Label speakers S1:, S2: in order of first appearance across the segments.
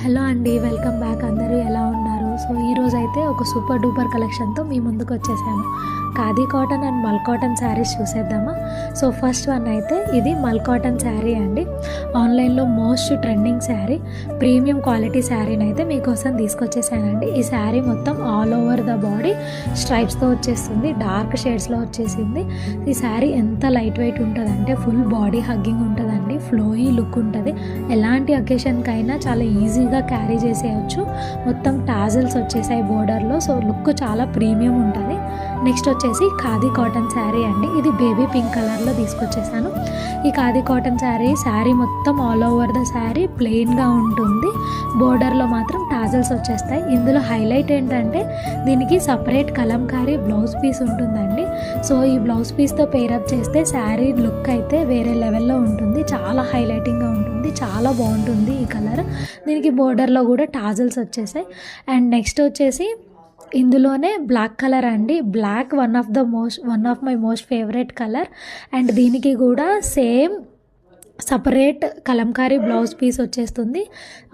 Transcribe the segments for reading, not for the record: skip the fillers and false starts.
S1: Hello అండి, welcome back. అందరూ ఎలా ఉన్నారు? సో ఈరోజు అయితే ఒక సూపర్ డూపర్ కలెక్షన్తో మీ ముందుకు వచ్చేసాను. ఖాదీ కాటన్ అండ్ మల్ కాటన్ శారీస్ చూసేద్దామా. సో ఫస్ట్ వన్ అయితే ఇది మల్ కాటన్ శారీ అండి. ఆన్లైన్లో most trending sari, premium quality శారీని అయితే మీకోసం తీసుకొచ్చేసానండి. ఈ శారీ మొత్తం ఆల్ ఓవర్ ద బాడీ స్ట్రైప్స్తో వచ్చేస్తుంది, డార్క్ షేడ్స్లో వచ్చేసింది. ఈ శారీ ఎంత లైట్ వెయిట్ ఉంటుందంటే ఫుల్ బాడీ హగ్గింగ్ ఉంటుందండి, ఫ్లోయీ లుక్ ఉంటుంది. ఎలాంటి అకేషన్కైనా చాలా ఈజీగా క్యారీ చేసేయచ్చు. మొత్తం టాజల్స్ వచ్చేసాయి బోర్డర్లో, సో లుక్ చాలా ప్రీమియం ఉంటుంది. నెక్స్ట్ వచ్చేసి ఖాదీ కాటన్ శారీ అండి. ఇది బేబీ పింక్ కలర్లో తీసుకొచ్చేసాను. ఈ ఖాదీ కాటన్ శారీ మొత్తం ఆల్ ఓవర్ ద శారీ ప్లెయిన్గా ఉంటుంది, బోర్డర్లో మాత్రం టాజల్స్ వచ్చేస్తాయి. ఇందులో హైలైట్ ఏంటంటే దీనికి సపరేట్ కలంకారీ బ్లౌజ్ పీస్ ఉంటుందండి. సో ఈ బ్లౌజ్ పీస్తో పేరప్ చేస్తే శారీ లుక్ అయితే వేరే లెవెల్లో ఉంటుంది, చాలా హైలైటింగ్గా ఉంటుంది, చాలా బాగుంటుంది ఈ కలర్. దీనికి బోర్డర్లో కూడా టాజల్స్ వచ్చేసాయి. అండ్ నెక్స్ట్ వచ్చేసి ఇందులోనే బ్లాక్ కలర్ అండి. Black one of my most favourite colour. And దీనికి కూడా same separate Kalamkari blouse piece వచ్చేస్తుంది.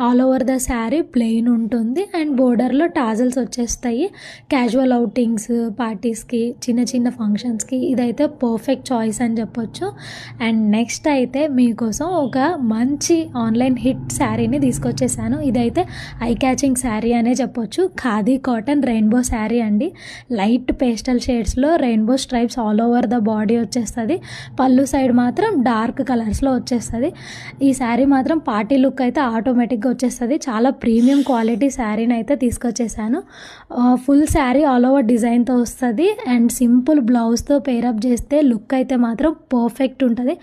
S1: All over the sari plain ఉంటుంది అండ్ బోర్డర్లో టాజల్స్ వచ్చేస్తాయి. క్యాజువల్ అవుటింగ్స్, పార్టీస్కి, చిన్న చిన్న ఫంక్షన్స్కి ఇదైతే పర్ఫెక్ట్ చాయిస్ అని చెప్పొచ్చు. అండ్ నెక్స్ట్ అయితే మీకోసం ఒక మంచి ఆన్లైన్ హిట్ శారీని తీసుకొచ్చేసాను. ఇదైతే ఐ క్యాచింగ్ శారీ అనే చెప్పొచ్చు. ఖాదీ కాటన్ రెయిన్బో శారీ అండి. లైట్ పేస్టల్ షేడ్స్లో rainbow stripes all over the body వచ్చేస్తుంది. పళ్ళు సైడ్ మాత్రం డార్క్ కలర్స్లో వచ్చేస్తుంది. ఈ శారీ మాత్రం పార్టీ లుక్ అయితే ఆటోమేటిక్గా వచ్చేస్తుంది. చాలా ప్రీమియం క్వాలిటీ శారీని అయితే తీసుకొచ్చేసాను. ఫుల్ శారీ ఆల్ ఓవర్ డిజైన్తో వస్తుంది అండ్ సింపుల్ బ్లౌజ్తో పేరప్ చేస్తే లుక్ అయితే మాత్రం పర్ఫెక్ట్ ఉంటుంది,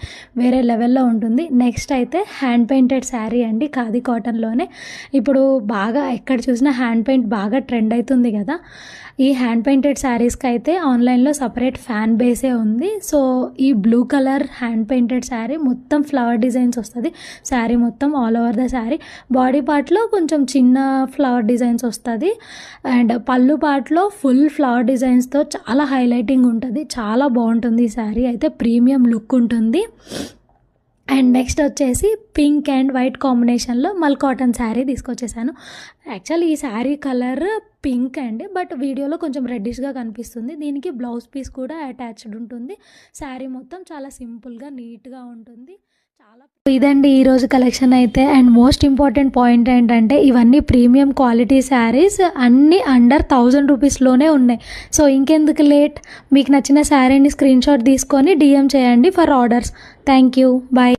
S1: వేరే లెవెల్లో ఉంటుంది. నెక్స్ట్ అయితే హ్యాండ్ పెయింటెడ్ శారీ అండి. ఖాదీ కాటన్లోనే ఇప్పుడు బాగా ఎక్కడ చూసినా హ్యాండ్ పెయింట్ బాగా ట్రెండ్ అవుతుంది కదా. ఈ హ్యాండ్ పెయింటెడ్ శారీస్కి అయితే ఆన్లైన్లో సపరేట్ ఫ్యాన్ బేసే ఉంది. సో ఈ blue colour hand painted sari మొత్తం ఫ్లవర్ డిజైన్స్ వస్తుంది. శారీ మొత్తం all over the sari body పార్ట్లో కొంచెం చిన్న ఫ్లవర్ డిజైన్స్ వస్తుంది అండ్ పళ్ళు పార్ట్లో ఫుల్ ఫ్లవర్ డిజైన్స్తో చాలా హైలైటింగ్ ఉంటుంది. చాలా బాగుంటుంది. ఈ శారీ అయితే ప్రీమియం లుక్ ఉంటుంది. అండ్ నెక్స్ట్ వచ్చేసి పింక్ అండ్ వైట్ కాంబినేషన్లో మల్ కాటన్ శారీ తీసుకొచ్చేసాను. యాక్చువల్లీ ఈ శారీ కలర్ పింక్ అండి, బట్ వీడియోలో కొంచెం రెడ్డిష్గా కనిపిస్తుంది. దీనికి బ్లౌజ్ పీస్ కూడా అటాచ్డ్ ఉంటుంది. శారీ మొత్తం చాలా సింపుల్గా నీట్గా ఉంటుంది. ఇదండి ఈరోజు కలెక్షన్ అయితే. అండ్ మోస్ట్ ఇంపార్టెంట్ పాయింట్ ఏంటంటే ఇవన్నీ ప్రీమియం క్వాలిటీ శారీస్, అన్నీ అండర్ 1000 రూపీస్లోనే ఉన్నాయి. సో ఇంకెందుకు లేట్, మీకు నచ్చిన శారీని స్క్రీన్ షాట్ తీసుకొని DM చేయండి for orders. Thank you, bye.